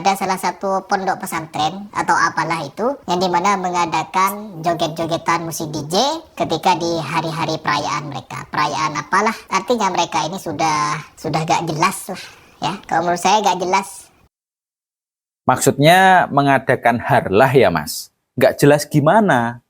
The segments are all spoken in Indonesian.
ada salah satu pondok pesantren atau apalah itu yang dimana mengadakan joget-jogetan musik DJ ketika di hari-hari perayaan mereka. Perayaan apalah, artinya mereka ini sudah gak jelas lah ya. Kalau menurut saya gak jelas. Maksudnya mengadakan harlah ya Mas? Gak jelas gimana?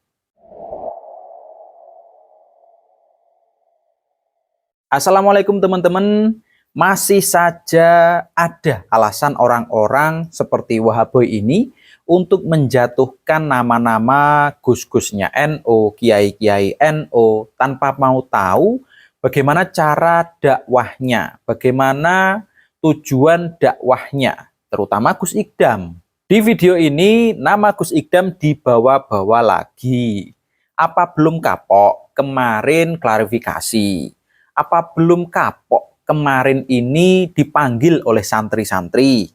Assalamualaikum teman-teman. Masih saja ada alasan orang-orang seperti Wahaboy ini untuk menjatuhkan nama-nama gus-gusnya NU, kiai-kiai NU tanpa mau tahu bagaimana cara dakwahnya, bagaimana tujuan dakwahnya, terutama Gus Ikdam. Di video ini nama Gus Ikdam dibawa-bawa lagi. Apa belum kapok? Kemarin klarifikasi. Apa belum kapok? Kemarin ini dipanggil oleh santri-santri.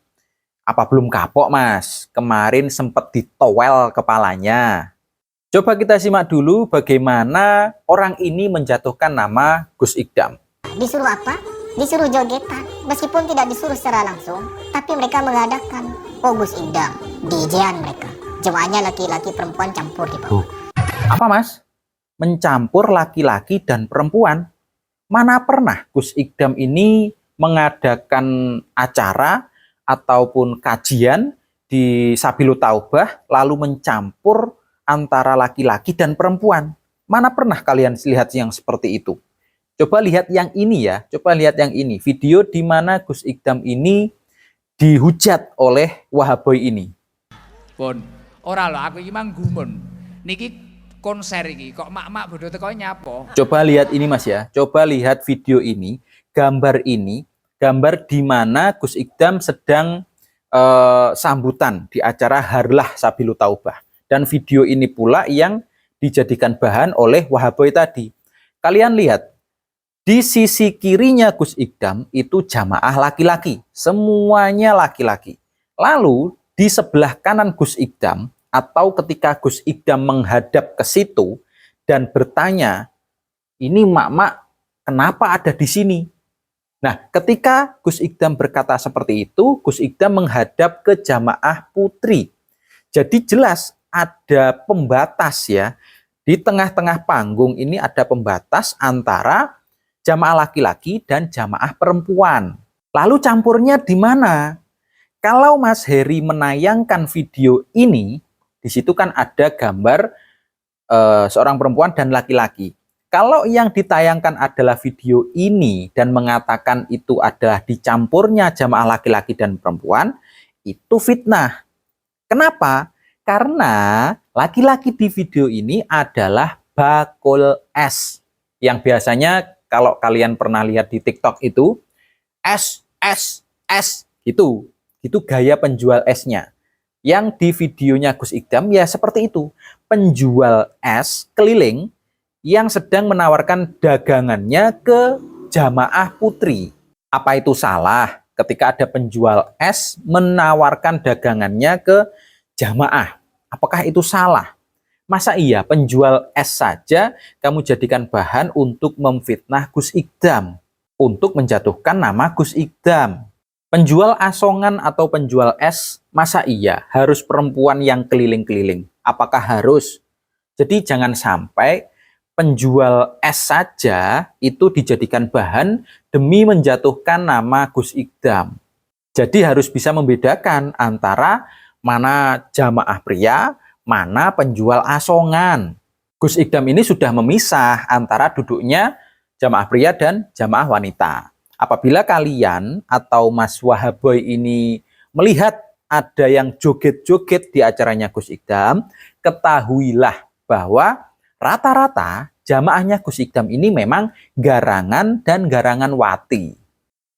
Apa belum kapok Mas? Kemarin sempat ditowel kepalanya. Coba kita simak dulu bagaimana orang ini menjatuhkan nama Gus Ikdam. Disuruh apa? Disuruh jogetan. Meskipun tidak disuruh secara langsung, tapi mereka mengadakan Gus Ikdam. DJ-an mereka. Jemaahnya laki-laki perempuan campur di bawah. Apa Mas? Mencampur laki-laki dan perempuan? Mana pernah Gus Ikdam ini mengadakan acara ataupun kajian di Sabilu Taubah lalu mencampur antara laki-laki dan perempuan? Mana pernah kalian lihat yang seperti itu? Coba lihat yang ini ya, coba lihat yang ini. Video di mana Gus Ikdam ini dihujat oleh Wahaboy ini. Pun, ora lho aku iki mang gumun. Niki konser iki kok mak-mak bodo teko nyapo. Coba lihat ini Mas ya. Coba lihat video ini, gambar di mana Gus Ikdam sedang sambutan di acara Harlah Sabilu Taubah. Dan video ini pula yang dijadikan bahan oleh Wahaboy tadi. Kalian lihat, di sisi kirinya Gus Ikdam itu jamaah laki-laki, semuanya laki-laki. Lalu di sebelah kanan Gus Ikdam atau ketika Gus Ikdam menghadap ke situ dan bertanya, ini mak-mak kenapa ada di sini? Nah, ketika Gus Ikdam berkata seperti itu, Gus Ikdam menghadap ke jamaah putri. Jadi jelas ada pembatas ya. Di tengah-tengah panggung ini ada pembatas antara jamaah laki-laki dan jamaah perempuan. Lalu campurnya di mana? Kalau Mas Heri menayangkan video ini, di situ kan ada gambar seorang perempuan dan laki-laki. Kalau yang ditayangkan adalah video ini dan mengatakan itu adalah dicampurnya jamaah laki-laki dan perempuan, itu fitnah. Kenapa? Karena laki-laki di video ini adalah bakul es. Yang biasanya kalau kalian pernah lihat di TikTok itu, es, gitu. Itu gaya penjual esnya. Yang di videonya Gus Ikdam ya seperti itu. Penjual es keliling yang sedang menawarkan dagangannya ke jamaah putri. Apa itu salah ketika ada penjual es menawarkan dagangannya ke jamaah? Apakah itu salah? Masa iya penjual es saja kamu jadikan bahan untuk memfitnah Gus Ikdam? Untuk menjatuhkan nama Gus Ikdam? Penjual asongan atau penjual es, masa iya harus perempuan yang keliling-keliling? Apakah harus? Jadi jangan sampai penjual es saja itu dijadikan bahan demi menjatuhkan nama Gus Ikdam. Jadi harus bisa membedakan antara mana jamaah pria, mana penjual asongan. Gus Ikdam ini sudah memisah antara duduknya jamaah pria dan jamaah wanita. Apabila kalian atau Mas Wahaboy ini melihat ada yang joget-joget di acaranya Gus Ikdam, ketahuilah bahwa rata-rata jamaahnya Gus Ikdam ini memang garangan dan garangan wati.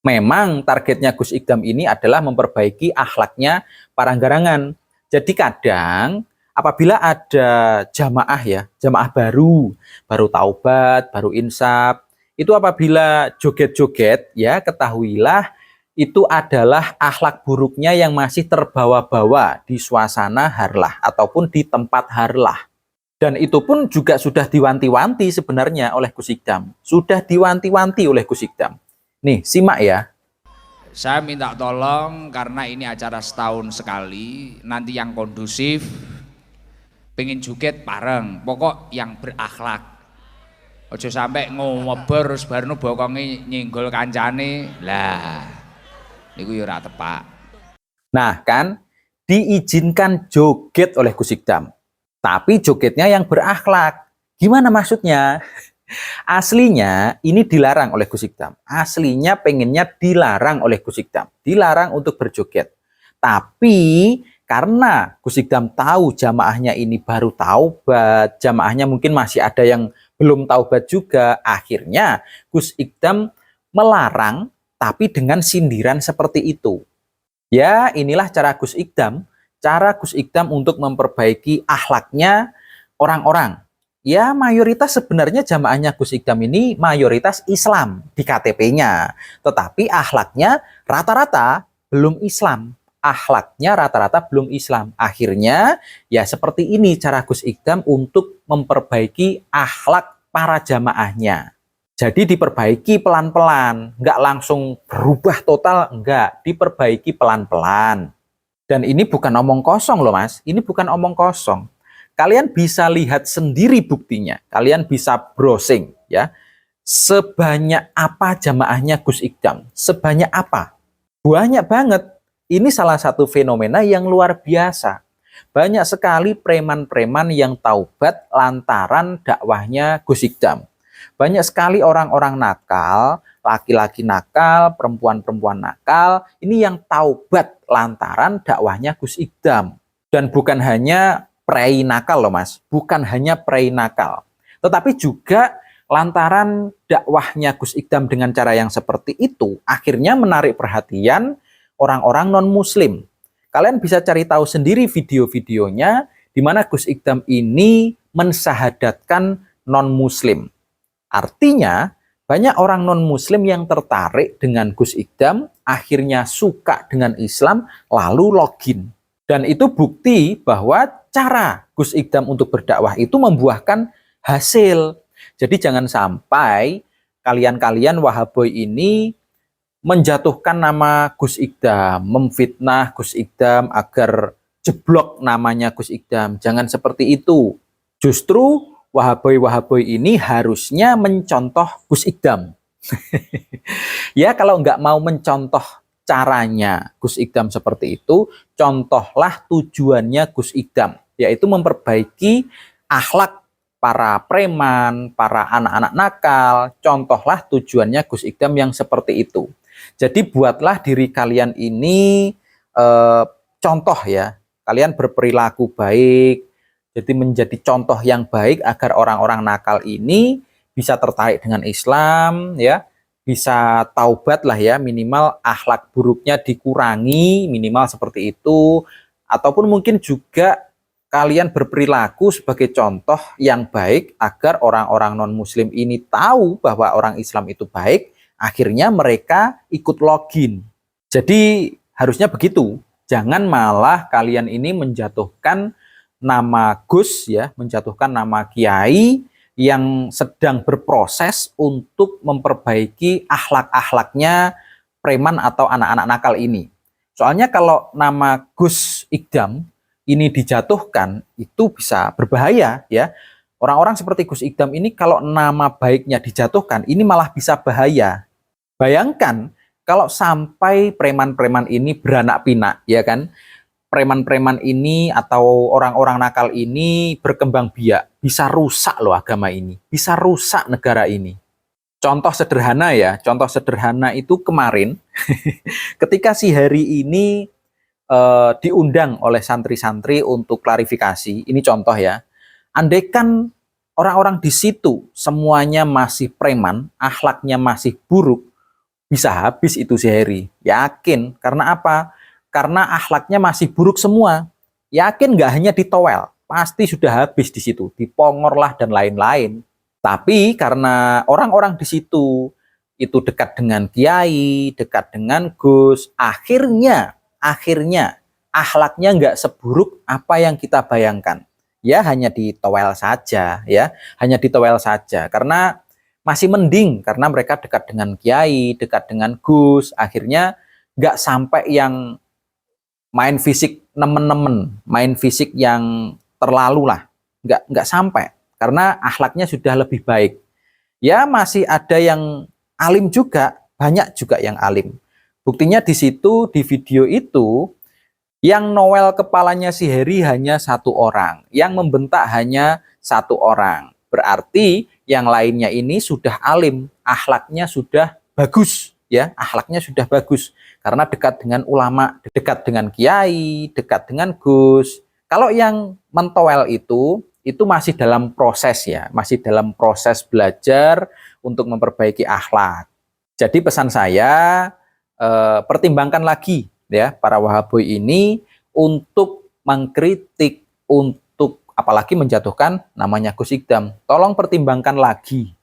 Memang targetnya Gus Ikdam ini adalah memperbaiki akhlaknya para garangan. Jadi kadang apabila ada jamaah baru taubat, baru insaf, itu apabila joget-joget ya ketahuilah itu adalah akhlak buruknya yang masih terbawa-bawa di suasana harlah ataupun di tempat harlah. Dan itu pun juga sudah diwanti-wanti sebenarnya oleh Gus Ikdam. Sudah diwanti-wanti oleh Gus Ikdam. Nih, simak ya. Saya minta tolong karena ini acara setahun sekali, nanti yang kondusif, pengen joget bareng, pokok yang berakhlak. Ojo sampai ngomober terus barno bokonge nyenggol kancane. Lah, niku yo ora tepak. Nah kan, diizinkan joget oleh Gus Ikdam. Tapi jogetnya yang berakhlak. Gimana maksudnya? Aslinya ini dilarang oleh Gus Ikdam. Aslinya pengennya dilarang oleh Gus Ikdam. Dilarang untuk berjoget. Tapi karena Gus Ikdam tahu jamaahnya ini baru taubat, jamaahnya mungkin masih ada yang belum taubat juga, akhirnya Gus Ikdam melarang tapi dengan sindiran seperti itu. Ya, inilah cara Gus Ikdam untuk memperbaiki akhlaknya orang-orang. Ya, mayoritas sebenarnya jamaahnya Gus Ikdam ini mayoritas Islam di KTP-nya. Tetapi akhlaknya rata-rata belum Islam. Akhlaknya rata-rata belum Islam. Akhirnya, ya seperti ini cara Gus Ikdam untuk memperbaiki akhlak para jamaahnya. Jadi diperbaiki pelan-pelan, nggak langsung berubah total, nggak. Diperbaiki pelan-pelan. Dan ini bukan omong kosong loh mas, ini bukan omong kosong. Kalian bisa lihat sendiri buktinya. Kalian bisa browsing ya. Sebanyak apa jamaahnya Gus Ikdam? Sebanyak apa? Banyak banget. Ini salah satu fenomena yang luar biasa. Banyak sekali preman-preman yang taubat lantaran dakwahnya Gus Ikdam. Banyak sekali orang-orang nakal, laki-laki nakal, perempuan-perempuan nakal, ini yang taubat lantaran dakwahnya Gus Ikdam. Dan bukan hanya prei nakal loh mas, bukan hanya prei nakal, tetapi juga lantaran dakwahnya Gus Ikdam dengan cara yang seperti itu, akhirnya menarik perhatian orang-orang non-muslim. Kalian bisa cari tahu sendiri video-videonya, di mana Gus Ikdam ini mensahadatkan non-muslim. Artinya, banyak orang non-muslim yang tertarik dengan Gus Ikdam, akhirnya suka dengan Islam, lalu login. Dan itu bukti bahwa cara Gus Ikdam untuk berdakwah itu membuahkan hasil. Jadi jangan sampai kalian-kalian Wahaboy ini menjatuhkan nama Gus Ikdam, memfitnah Gus Ikdam agar jeblok namanya Gus Ikdam. Jangan seperti itu. Justru Wahaboy-Wahaboy ini harusnya mencontoh Gus Ikdam. Ya kalau nggak mau mencontoh caranya Gus Ikdam seperti itu, contohlah tujuannya Gus Ikdam, yaitu memperbaiki akhlak para preman, para anak-anak nakal. Contohlah tujuannya Gus Ikdam yang seperti itu. Jadi buatlah diri kalian ini contoh ya, kalian berperilaku baik, jadi menjadi contoh yang baik agar orang-orang nakal ini bisa tertarik dengan Islam ya. Bisa taubat lah ya, minimal akhlak buruknya dikurangi, minimal seperti itu. Ataupun mungkin juga kalian berperilaku sebagai contoh yang baik agar orang-orang non-muslim ini tahu bahwa orang Islam itu baik, akhirnya mereka ikut login. Jadi harusnya begitu. Jangan malah kalian ini menjatuhkan nama Gus ya, menjatuhkan nama Kiai yang sedang berproses untuk memperbaiki akhlak-akhlaknya preman atau anak-anak nakal ini. Soalnya kalau nama Gus Ikdam ini dijatuhkan, itu bisa berbahaya ya. Orang-orang seperti Gus Ikdam ini kalau nama baiknya dijatuhkan, ini malah bisa bahaya. Bayangkan kalau sampai preman-preman ini beranak pinak, ya kan? Preman-preman ini atau orang-orang nakal ini berkembang biak, bisa rusak loh agama ini, bisa rusak negara ini. Contoh sederhana ya, contoh sederhana itu kemarin ketika si Hari ini diundang oleh santri-santri untuk klarifikasi, ini contoh ya, andaikan orang-orang di situ semuanya masih preman, akhlaknya masih buruk, bisa habis itu si Hari, yakin. Karena apa? Karena akhlaknya masih buruk semua. Yakin nggak hanya ditowel, pasti sudah habis di situ, dipongor lah dan lain-lain. Tapi karena orang-orang di situ itu dekat dengan kiai, dekat dengan Gus, akhirnya akhlaknya nggak seburuk apa yang kita bayangkan. Ya hanya ditowel saja, ya hanya ditowel saja. Karena masih mending, karena mereka dekat dengan kiai, dekat dengan Gus, akhirnya nggak sampai yang main fisik nemen-nemen, main fisik yang terlalu lah, nggak sampai, karena akhlaknya sudah lebih baik. Ya masih ada yang alim juga, banyak juga yang alim. Buktinya di situ, di video itu, yang Noel kepalanya si Harry hanya 1 orang, yang membentak hanya 1 orang. Berarti yang lainnya ini sudah alim, akhlaknya sudah bagus, ya, akhlaknya sudah bagus. Karena dekat dengan ulama, dekat dengan kiai, dekat dengan Gus. Kalau yang mentowel itu masih dalam proses ya, masih dalam proses belajar untuk memperbaiki akhlak. Jadi pesan saya, pertimbangkan lagi ya para Wahaboy ini untuk mengkritik, untuk apalagi menjatuhkan namanya Gus Ikdam. Tolong pertimbangkan lagi